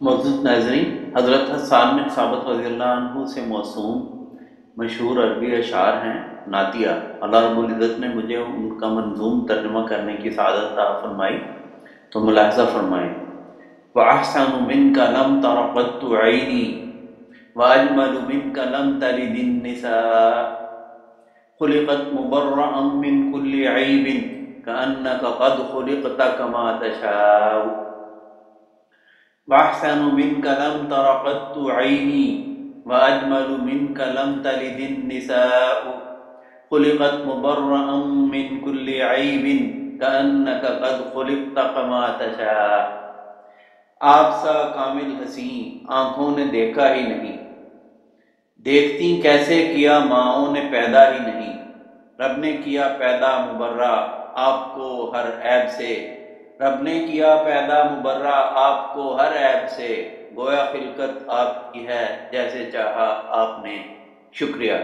معزز ناظرین، حضرت حسان بن ثابت رضی اللہ عنہ سے موسوم مشہور عربی اشعار ہیں نعتیہ۔ اللہ رب العزت نے مجھے ان کا منظوم ترجمہ کرنے کی سعادت عطا فرمائی، تو ملاحظہ فرمائیں۔ وَأَحْسَنُ مِنْكَ لَمْ تَرَ قَطُّ عَيْنِي وَأَجْمَلُ مِنْكَ لَمْ تَلِدِ النِّسَاءُ خُلِقَتْ مُبَرَّأً مِنْ كُلِّ عَيْبٍ كَأَنَّكَ قَدْ خُلِقْتَ كَمَا تَشَاءُ وَأَحْسَنُ مِنْكَ لَمْ تَرَ قَطُّ عَيْنِي وَأَجْمَلُ مِنْكَ لَمْ تَلِدِ النِّسَاءُ خُلِقَتْ مُبَرَّأً مِنْ كُلِّ عَيْبٍ كَأَنَّكَ قَدْ خُلِقْتَ كَمَا تَشَاءُ۔ آپ سا کامل حسین آنکھوں نے دیکھا ہی نہیں، دیکھتی کیسے کیا ماؤں نے پیدا ہی نہیں۔ رب نے کیا پیدا مبرہ آپ کو ہر عیب سے، رب نے کیا پیدا مبرہ آپ کو ہر عیب سے، گویا خلقت آپ کی ہے جیسے چاہا آپ نے۔ شکریہ۔